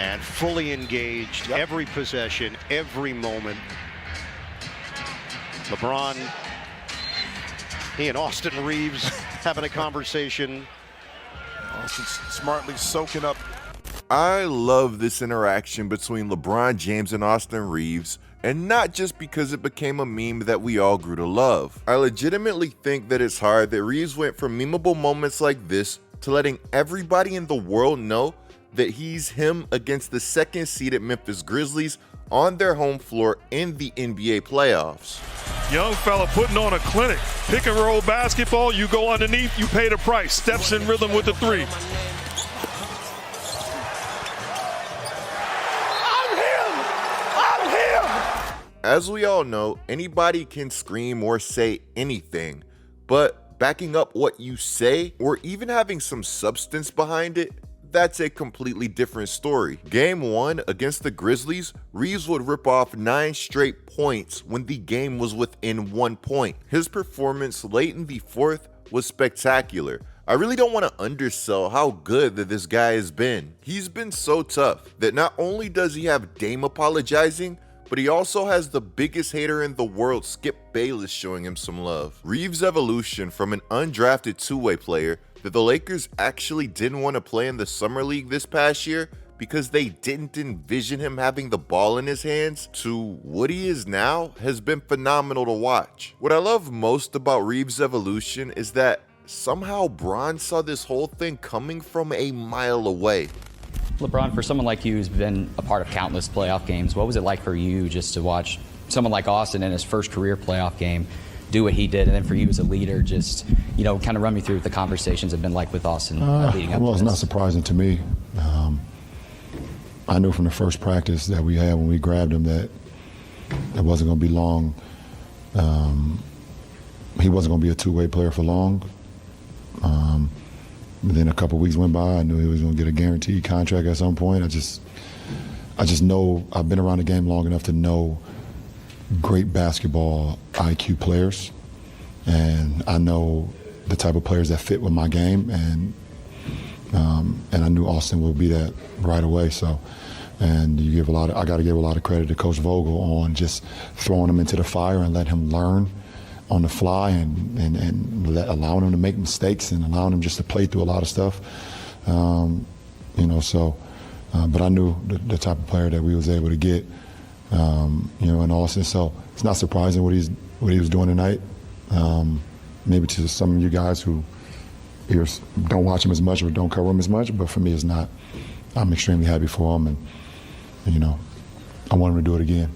and fully engaged, every possession, every moment. LeBron, he and Austin Reaves having a conversation. Austin smartly soaking up. I love this interaction between LeBron James and Austin Reaves, and not just because it became a meme that we all grew to love. I legitimately think that it's hard that Reaves went from memeable moments like this to letting everybody in the world know that he's him against the second seeded Memphis Grizzlies on their home floor in the NBA playoffs. Young fella putting on a clinic. Pick and roll basketball, you go underneath, you pay the price. Steps in rhythm with the three. As we all know, anybody can scream or say anything, but backing up what you say or even having some substance behind it, that's a completely different story. Game 1 against the Grizzlies, Reaves would rip off 9 straight points when the game was within 1 point. His performance late in the fourth was spectacular. I really don't want to undersell how good that this guy has been. He's been so tough that not only does he have Dame apologizing, but he also has the biggest hater in the world, Skip Bayless, showing him some love. Reaves' evolution from an undrafted two-way player that the Lakers actually didn't want to play in the Summer League this past year because they didn't envision him having the ball in his hands to what he is now has been phenomenal to watch. What I love most about Reaves' evolution is that somehow Bron saw this whole thing coming from a mile away. LeBron, for someone like you who's been a part of countless playoff games, what was it like for you just to watch someone like Austin in his first career playoff game do what he did, and then for you as a leader, just, you know, kind of run me through what the conversations have been like with Austin leading up well, to it's this. not surprising to me. I knew from the first practice that we had when we grabbed him that it wasn't going to be long. He wasn't going to be a two-way player for long. And then a couple weeks went by. I knew he was going to get a guaranteed contract at some point. I just know I've been around the game long enough to know great basketball IQ players, and I know the type of players that fit with my game, and I knew Austin would be that right away. So, and I got to give a lot of credit to Coach Vogel on just throwing him into the fire and let him learn on the fly, and allowing him to make mistakes and allowing him just to play through a lot of stuff. But I knew the type of player that we was able to get, in Austin. So it's not surprising what he was doing tonight. Maybe to some of you guys who don't watch him as much or don't cover him as much, but for me it's not. I'm extremely happy for him, and I want him to do it again.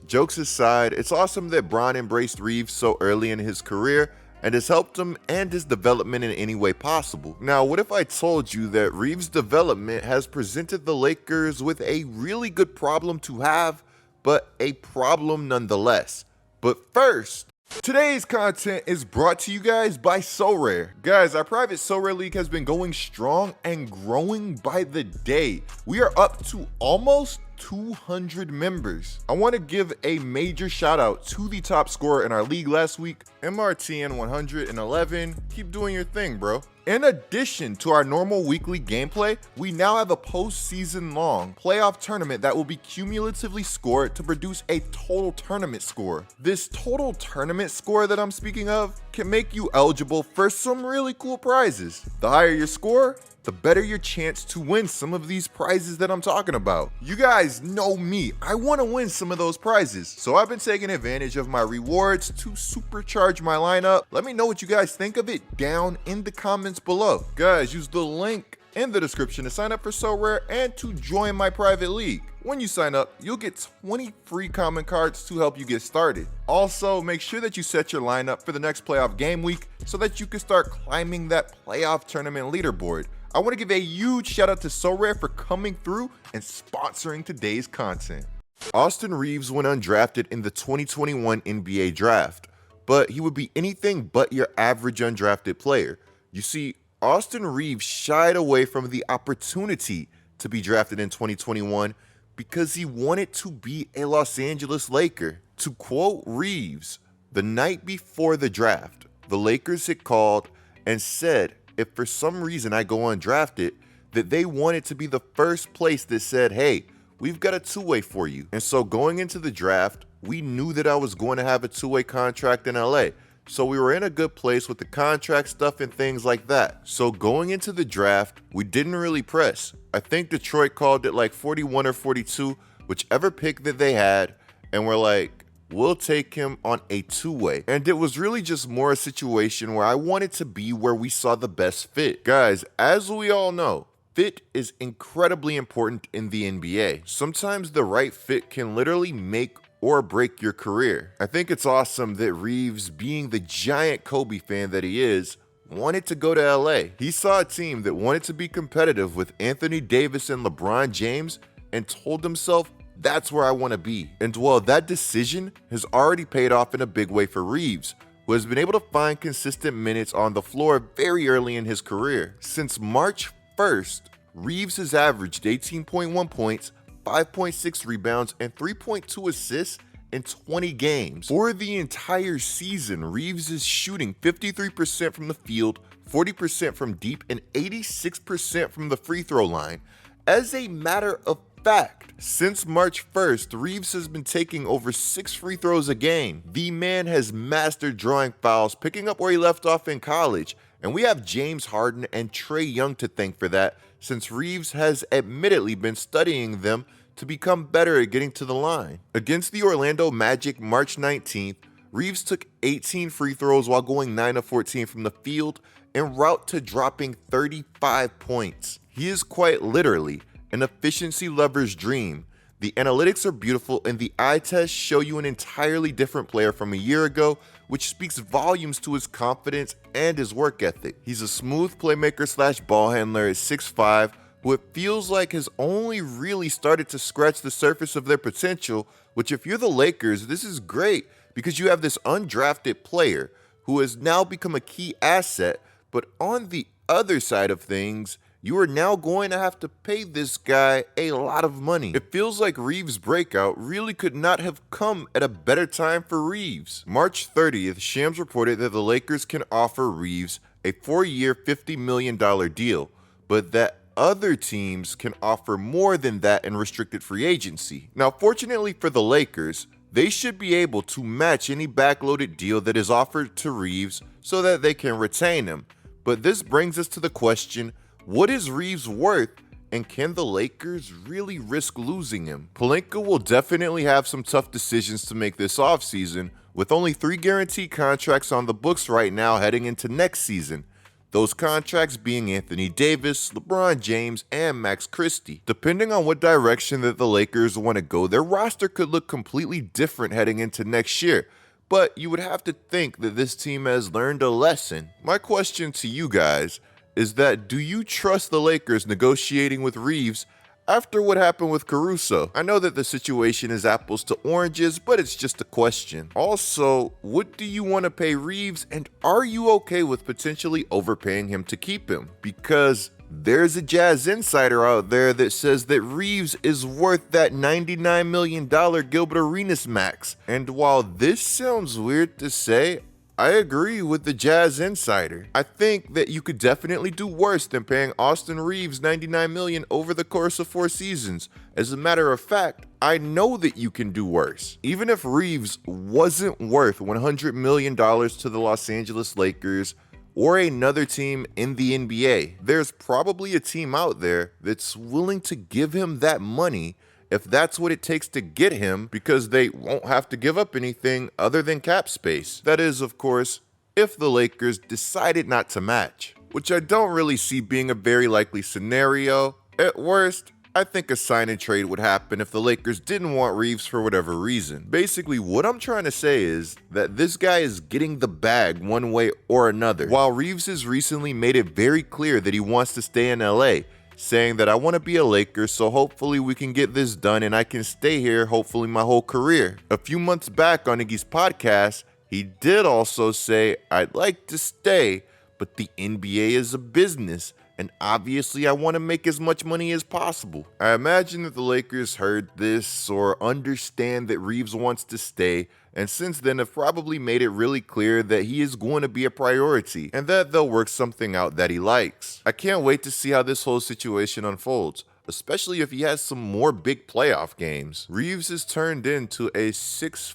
Jokes aside, it's awesome that Bron embraced Reaves so early in his career and has helped him and his development in any way possible. Now, what if I told you that Reaves' development has presented the Lakers with a really good problem to have, but a problem nonetheless? But first, today's content is brought to you guys by SoRare. Guys, our private SoRare League has been going strong and growing by the day. We are up to almost 200 members. I want to give a major shout out to the top scorer in our league last week, MRTN 111. Keep doing your thing, bro. In addition to our normal weekly gameplay, we now have a postseason long playoff tournament that will be cumulatively scored to produce a total tournament score. This total tournament score that I'm speaking of can make you eligible for some really cool prizes. The higher your score, the better your chance to win some of these prizes that I'm talking about. You guys know me, I want to win some of those prizes, so I've been taking advantage of my rewards to supercharge my lineup. Let me know what you guys think of it down in the comments below. Guys, use the link in the description to sign up for SoRare and to join my private league. When you sign up, you'll get 20 free common cards to help you get started. Also, make sure that you set your lineup for the next playoff game week so that you can start climbing that playoff tournament leaderboard. I want to give a huge shout out to SoRare for coming through and sponsoring today's content. Austin Reaves went undrafted in the 2021 NBA draft, but he would be anything but your average undrafted player. You see, Austin Reaves shied away from the opportunity to be drafted in 2021 because he wanted to be a Los Angeles Laker. To quote Reaves, the night before the draft, the Lakers had called and said, if for some reason I go undrafted, that they wanted to be the first place that said, hey, we've got a two-way for you. And so going into the draft, we knew that I was going to have a two-way contract in LA. So we were in a good place with the contract stuff and things like that. So going into the draft, we didn't really press. I think Detroit called it like 41 or 42, whichever pick that they had, and we're like, we'll take him on a two-way. And it was really just more a situation where I wanted to be where we saw the best fit. Guys, as we all know, fit is incredibly important in the NBA. Sometimes the right fit can literally make or break your career. I think it's awesome that Reaves, being the giant Kobe fan that he is, wanted to go to LA. He saw a team that wanted to be competitive with Anthony Davis and LeBron James and told himself, that's where I want to be. And well, that decision has already paid off in a big way for Reaves, who has been able to find consistent minutes on the floor very early in his career. Since March 1st, Reaves has averaged 18.1 points, 5.6 rebounds, and 3.2 assists in 20 games. For the entire season, Reaves is shooting 53% from the field, 40% from deep, and 86% from the free throw line. As a matter of fact, since March 1st, Reaves has been taking over 6 free throws a game. The man has mastered drawing fouls, picking up where he left off in college, and we have James Harden and Trae Young to thank for that, since Reaves has admittedly been studying them to become better at getting to the line. Against the Orlando Magic March 19th, Reaves took 18 free throws while going 9 of 14 from the field, en route to dropping 35 points. He is quite literally an efficiency lover's dream. The analytics are beautiful and the eye tests show you an entirely different player from a year ago, which speaks volumes to his confidence and his work ethic. He's a smooth playmaker slash ball handler at 6'5", who it feels like has only really started to scratch the surface of their potential, which if you're the Lakers, this is great because you have this undrafted player who has now become a key asset, but on the other side of things, you are now going to have to pay this guy a lot of money. It feels like Reaves' breakout really could not have come at a better time for Reaves. March 30th, Shams reported that the Lakers can offer Reaves a 4-year, $50 million deal, but that other teams can offer more than that in restricted free agency. Now, fortunately for the Lakers, they should be able to match any backloaded deal that is offered to Reaves so that they can retain him. But this brings us to the question, what is Reaves worth, and can the Lakers really risk losing him? Pelinka will definitely have some tough decisions to make this offseason, with only 3 guaranteed contracts on the books right now heading into next season. Those contracts being Anthony Davis, LeBron James, and Max Christie. Depending on what direction that the Lakers want to go, their roster could look completely different heading into next year. But you would have to think that this team has learned a lesson. My question to you guys is that, do you trust the Lakers negotiating with Reaves after what happened with Caruso? I know that the situation is apples to oranges, but it's just a question. Also, what do you want to pay Reaves, and are you okay with potentially overpaying him to keep him? Because there's a Jazz insider out there that says that Reaves is worth that $99 million Gilbert Arenas max. And while this sounds weird to say, I agree with the Jazz insider. I think that you could definitely do worse than paying Austin Reaves $99 million over the course of 4 seasons. As a matter of fact, I know that you can do worse. Even if Reaves wasn't worth $100 million to the Los Angeles Lakers or another team in the NBA, there's probably a team out there that's willing to give him that money if that's what it takes to get him, because they won't have to give up anything other than cap space. That is, of course, if the Lakers decided not to match, which I don't really see being a very likely scenario. At worst, I think a sign and trade would happen if the Lakers didn't want Reaves for whatever reason. Basically, what I'm trying to say is that this guy is getting the bag one way or another. While Reaves has recently made it very clear that he wants to stay in LA, saying that I want to be a Laker, so hopefully we can get this done and I can stay here hopefully my whole career. A few months back on Iggy's podcast, he did also say, I'd like to stay, but the NBA is a business, and obviously I want to make as much money as possible. I imagine that the Lakers heard this or understand that Reaves wants to stay, and since then have probably made it really clear that he is going to be a priority and that they'll work something out that he likes. I can't wait to see how this whole situation unfolds, especially if he has some more big playoff games. Reaves has turned into a 6'5"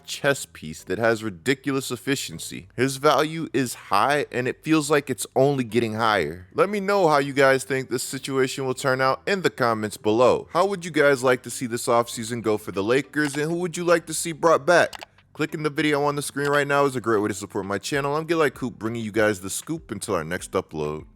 chess piece that has ridiculous efficiency. His value is high and it feels like it's only getting higher. Let me know how you guys think this situation will turn out in the comments below. How would you guys like to see this offseason go for the Lakers, and who would you like to see brought back? Clicking the video on the screen right now is a great way to support my channel. I'm GetLikeCoop, bringing you guys the scoop until our next upload.